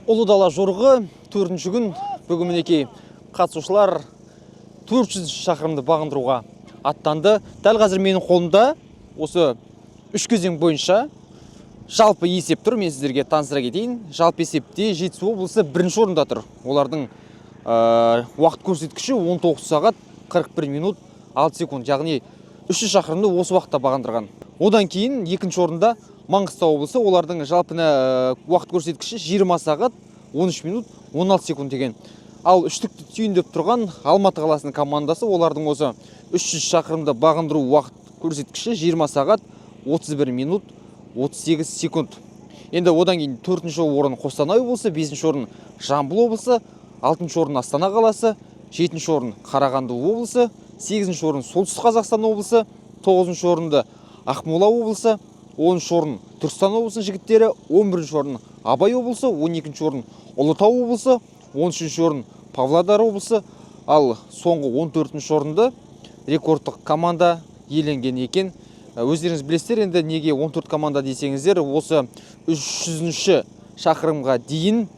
Ұлы дала жорығы 4-ші күн. Бүгін мінекей қатысушылар 400 шақырымды бағындыруға аттанды. Дәл қазір менің қолымда осы 3 кезең бойынша жалпы есеп тұр. Мен сіздерге таныстыра кетейін. Жалпы есепте Жетісу облысы 1-ші орында тұр. Олардың уақыт көрсеткіші 19 сағат 41 минут 6 секунд. Яғни 300 шақырымды осы уақытта бағындырған. Одан кейін 2-ші орында Маңғыстау облысы, олардың жалпы уақыт көрсеткіші 20 сағат 13 минут 16 секунд деген. Ал үштікті түйіндеп тұрған Алматы қаласының командасы, олардың осы 300 шақырымды бағындыру уақыт көрсеткіші 20 сағат 31 минут 38 секунд. Енді одан кейін 4-ші орын Қостанай облысы, 5-ші орын Жамбыл облысы, 6-ші орын Астана қаласы, 7-ші орын Қарағанды облысы, 8-ші орын Солтүстік Қазақстан облысы, 9-ші орынды Ақмола облысы, 10-ші орын Түркістан облысының жігіттері, 11-ші орын Абай облысы, 12-ші орын Ұлытау облысы, 13-ші орын Павлодар облысы, ал соңғы 14-ші орынды рекордтық команда иеленген екен. Өздеріңіз білесіздер, енді неге 14 команда десеңіздер, осы 300-ші шақырымға дейін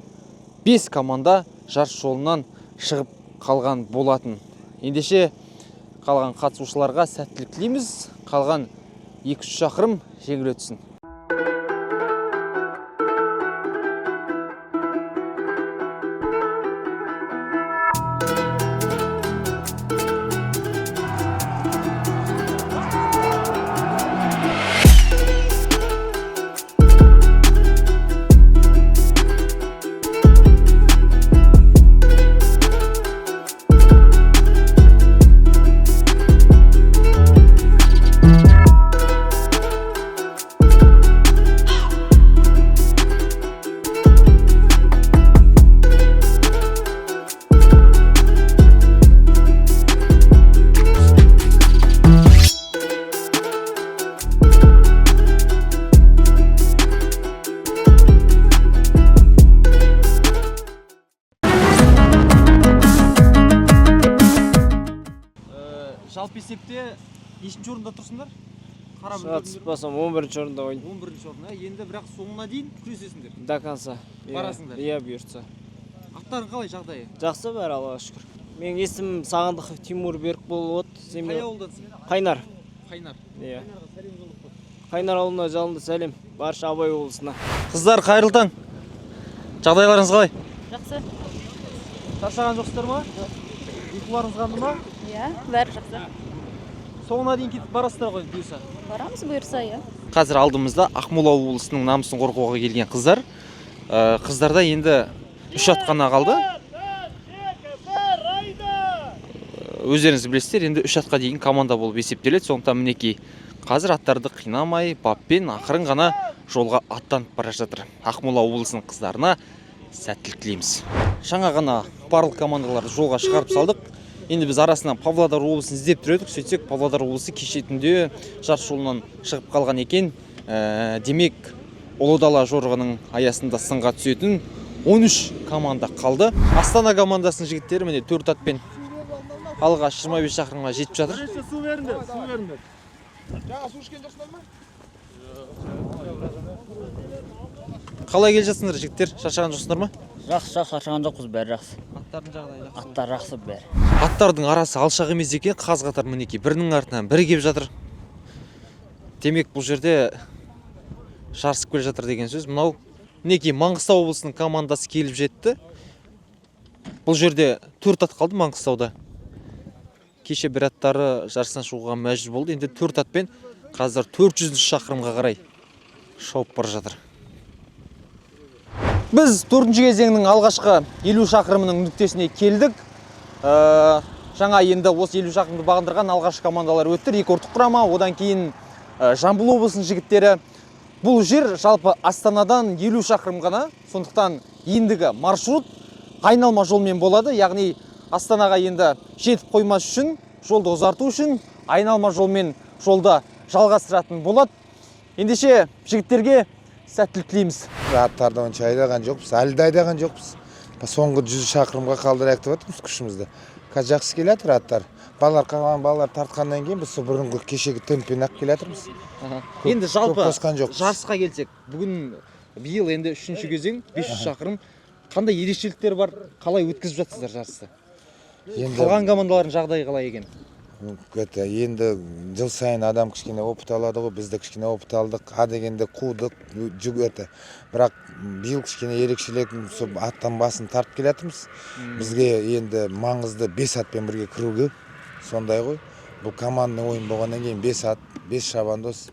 5 команда жарыс жолынан шығып қалған болатын. Ендеше қалған қатысушыларға сәттілік тілейміз. Қалған 200 шақырым жеңіл өтсін. Жалпы есепте нешінші орында тұрсыңдар? Шатыспасам 11-ші орында ойын. 11-ші орында. Енді бірақ соңына дейін күресесіңдер. До конца. Барасыңдар. Иә, бұйыртса. Аттарың қалай жағдайы? Жақсы бәрі, Аллаға шүкір. Менің есімім Сағындықов Тимур Берікболұлы. Қай ауылдансың? Қайнар. Қайнар. Иә. Қайнар ауылына жалынды сәлем. Барша Абай облысына. Қыздар, қайырлы таң. Жағдайларыңыз қалай? Жақсы. Шаршаған жоқсыздар ма? Ұйқыларыңыз қанды ма? Иә, бәрі жақсы. Соңына дейін кетіп барасыздар ғой, бұйырса. Барамыз бұйырса, иә. Қазір алдымызда Ақмола облысының намысын қорғауға келген қыздар. Қыздарда енді 3 ат қана қалды. Өздеріңіз білесіздер, енді 3 атқа дейін команда болып есептеледі. Сондықтан мінекей қазір аттарды қинамай, баппен ақырын ғана жолға аттанып бара жатыр. Ақмола облысының қыздарына сәттілік тілейміз. Жаңа ғана барлық командаларды жолға шығарып салдық. Енді біз арасынан Павлодар облысын іздеп тұр едік. Сөйтсек, Павлодар облысы кеше түнде жарыс жолынан шығып қалған екен. Демек, Ұлы дала жорығының аясында сынға түсетін 13 команда қалды. Астана командасының жігіттері міне 4 атпен алға 25 шақырымға жетіп жатыр. Су беріңдер, су беріңдер. Жаңа су ішкен жоқсыңдар ма? Қалай келе жатсыңдар жігіттер? Шаршаған жоқсыңдар ма? Жақсы, шаршаған жоқпыз, бәрі жақсы. Аттардың жағдайы жақсы. Аттар жақсы бәрі. Аттардың арасы алшақ емес екен, қаз-қатар мінекей бірінің артынан бірі келіп жатыр. Демек, бұл жерде жарысып келе жатыр деген сөз. Мынау мінекей Маңғыстау облысының командасы келіп жетті. Бұл жерде 4 ат қалды Маңғыстауда. Кеше бір аттары жарыстан шығуға мәжбүр болды. Енді 4 атпен қазір 400 шақырымға қарай шауып бара жатыр. Біз 4-ші кезеңнің алғашқы 50 шақырымының нүктесіне келдік. Жаңа енді осы 50 шақырымды бағындырған алғашқы командалар өтті. Рекордтық құрама, одан кейін Жамбыл облысының жігіттері. Бұл жер жалпы Астанадан 50 шақырым ғана. Сондықтан ендігі маршрут айналма жолмен болады. Яғни Астанаға енді жетіп қоймас үшін, жолды ұзарту үшін айналма жолмен жолда жалғастыратын болады. Ендеше жігіттерге сәттілік тілейміз. Аттарды онша айдаған жоқпыз, әлі де айдаған жоқпыз. Соңғы 100 шақырымға қалдырайық деп отырмыз күшімізді. Қазір жақсы келе жатыр аттар. Балалар қалған балалар тартқаннан кейін біз бұрынғы кешегі темппен ақ келе жатырмыз. Енді жалпы жарысқа келсек, бүгін биыл енді 3-ші кезең 500 шақырым қандай ерекшеліктер бар, қалай өткізіп жатсыздар жарысты? Енді Қалған командалардың жағдайы қалай екен? енді жыл сайын адам кішкене опыт алады ғой, біз де кішкене опыт алдық, дегенде қудық, бірақ биыл кішкене ерекшелік аттан басын тартып келатырмыз. Бізге енді маңызды 5 атпен бірге кіруге, сондай ғой. Бұл командный ойын болғаннан кейін 5 ат, 5 шабандоз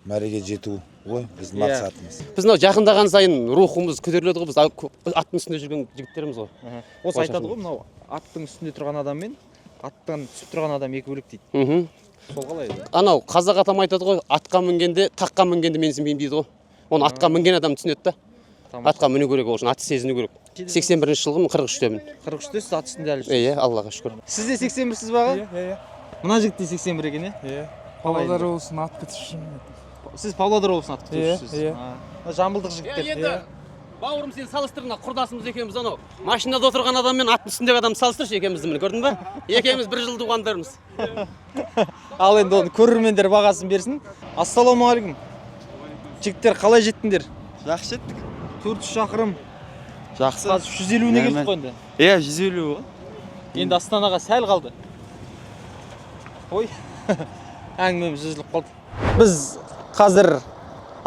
мәреге жету ғой біздің мақсатымыз. Біз мынау жақындаған сайын рухымыз көтеріледі ғой, біз аттың үстінде жүрген жігіттеріміз ғой. Осы айтады ғой, мынау аттың үстінде тұрған адам мен аттан түсіп тұрған адам екі бөлек дейді. Сол қалай еді? Анау қазақ атам айтады ғой, атқа мінгенде, таққа мінгенде менсінбеймін дейді ғой. Оны атқа мінген адам түсінеді да. Атқа міну керек, ол үшін атты сезіну керек. 81-ші жылғымын, 43-темін. 43-тесіз, ат үстінде әлі жүрсіз. Иә, Аллаға шүкір. Сіз де 81-сіз бағы? Иә. Мына жігіт те 81 екен, Иә. Павлодар облысының ат бітірушімін. Сіз Павлодар облысының ат бітірушісіз. Иә. Жамбылдық жігіттер. Енді бауырым сен салыстырына, құрдасымыз екеуміз анау машинада отырған адам мен аттың үстіндегі адам салыстыршы екеумізді, міне көрдің ба? Екеуміз бір жыл туғандармыз. Ал енді оны көрермендер бағасын берсін. Ассалаумағалейкум. Жігіттер қалай жеттіңдер? Жақсы жеттік. 400 шақырым. Жақсы. Қазір 150-не келдік қой енді. Иә, 150 ғой. Енді Астанаға сәл қалды. Ой, әңгімеміз үзіліп қалды. Біз қазір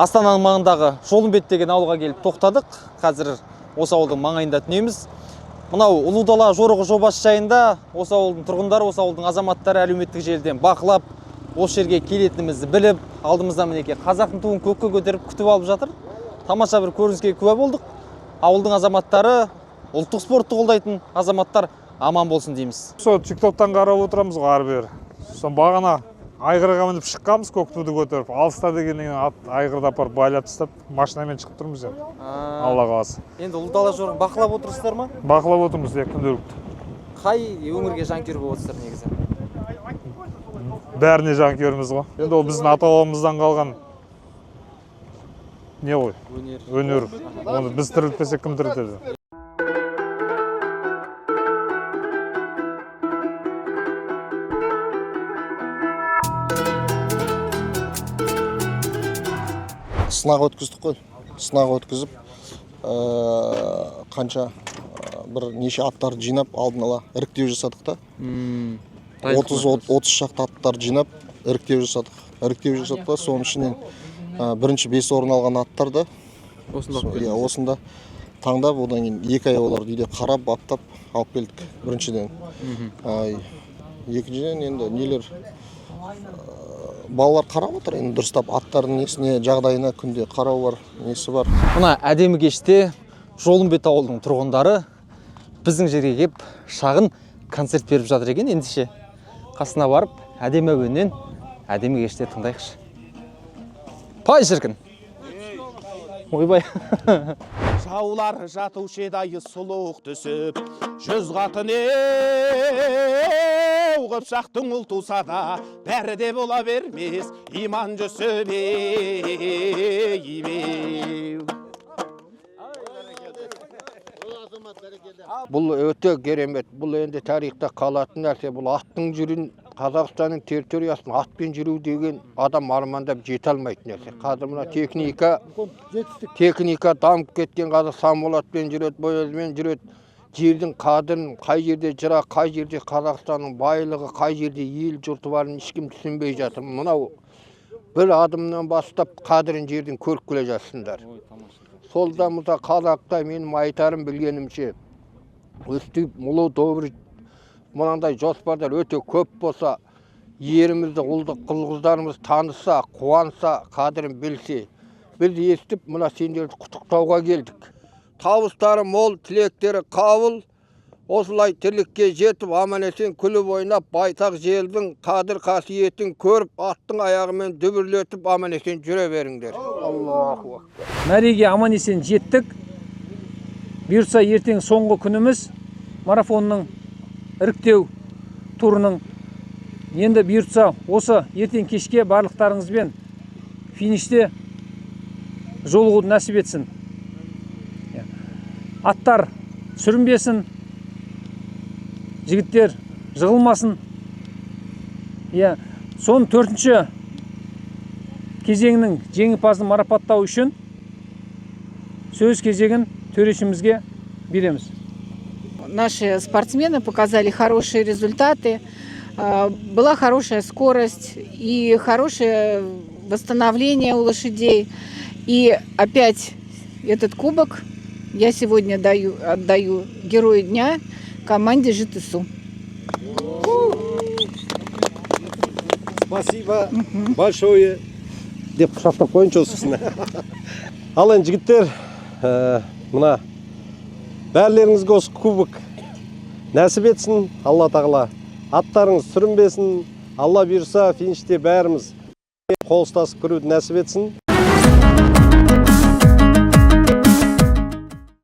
Астананың маңындағы Жолымбет деген ауылға келіп тоқтадық. Қазір осы ауылдың маңайында түнеміз. Мынау Ұлы Дала жорығы жобасы жайында осы ауылдың тұрғындары, осы ауылдың азаматтары әлеуметтік желіден бақылап, осы жерге келетінімізді біліп, алдымызда мінекей қазақтың туын көкке көтеріп күтіп алып жатыр. Тамаша бір көрініске куә болдық. Ауылдың азаматтары, ұлттық спортты қолдайтын азаматтар аман болсын дейміз. Сол TikTok-тан қарап отырамыз ғой ары бері. Сол бағана айғырға мініп шыққанбыз, көк туды көтеріп, алыста дегеннен ат айғырды апарып байлап тастап, машинамен шығып тұрмыз енді. Алла қаласа. Енді Ұлы Дала жорығын бақылап отырсыздар ма? Бақылап отырмыз күнделікті. Қай өңірге жанкүйер болып отырсыздар негізі? Бәріне жанкүйеріміз ғой. Енді ол біздің ата-бабамыздан қалған не ғой? Өнер. Оны біз тірілтпесек кім тірілтеді? Сынақ өткіздік қой. Сынақ өткізіп, қанша бір неше аттарды жинап, алдын ала іріктеу жасадық та. 30 шақты аттарды жинап, іріктеу жасадық. Іріктеу жасадық та, соның ішінен бірінші 5 орын алған аттарды осында таңдап, одан кейін 2 ай оларды үйде қарап, баптап алып келдік біріншіден. Екіншіден енді нелер балалар қарап отыр, енді дұрыстап аттардың несіне, жағдайына күнде қарау бар, несі бар. Мына әдемі кеште Жолымбет ауылының тұрғындары біздің жерге келіп шағын концерт беріп жатыр екен. Ендеше қасына барып, әдемі әуеннен әдемі кеште тыңдайықшы. Пай шіркін. Ойбай. Жаулар жатушы едайы сұлық түсіп, 100 қатын қыпшақтың ұл туса да, бәрі де бола бермес, иман жүсіп Бұл өте керемет. Бұл енді тарихта қалатын нәрсе. Бұл аттың жүрін, Қазақстанның территориясын атпен жүру деген адам армандап жете алмайтын нәрсе. Қазір мына техника дамып кеткен, қазір самолетпен жүреді, боязбен жүреді. Жердің қадірін, қай жерде жыра, қай жерде Қазақстанның байлығы, қай жерде ел жұрты барын ешкім түсінбей жатыр. Мынау бір адымнан бастап қадірін жердің көріп келе жатсыңдар. Солдамызда қазақта менің айтарым білгенімше, өстіп мұлы добыр мынандай жоспардар өте көп болса, ерімізді, ұлдық қыз-қыздарымыз таныса, қуанса, қадірін білсе, біз естіп, мына сендерді құттықтауға келдік. Табыстары мол, тілектері қабыл, осылай тірлікке жетіп, аман-есен күліп ойнап, байтақ желдің қадір қасиетін көріп, аттың аяғымен дүбірлетіп, аман-есен жүре беріңдер. Аллаху акбар. Мәреге аман-есен жеттік. Бұйырса ертең соңғы күніміз марафонның іріктеу турының. Енді бұйырса осы ертең кешке барлықтарыңызбен финиште жолығуды нәсіп етсін. Аттар сүрінбесін, жігіттер жығылмасын. Сон 4-ші кезеңнің жеңімпазын марапаттау үшін сөз кезегін төрешімізге береміз. Наши спортсмены показали хорошие результаты. Была хорошая скорость и хорошее восстановление у лошадей. И опять этот кубок я сегодня отдаю герою дня команде ЖТСУ. Спасибо большое деп құшақтап қойыншы осысын. Ал енді жігіттер, мына бәрлеріңізге осы кубок нәсіп етсін, Алла тағала. Аттарыңыз сүрінбесін, Алла бұйырса финиште бәріміз қол ұстасып кіруді нәсіп етсін.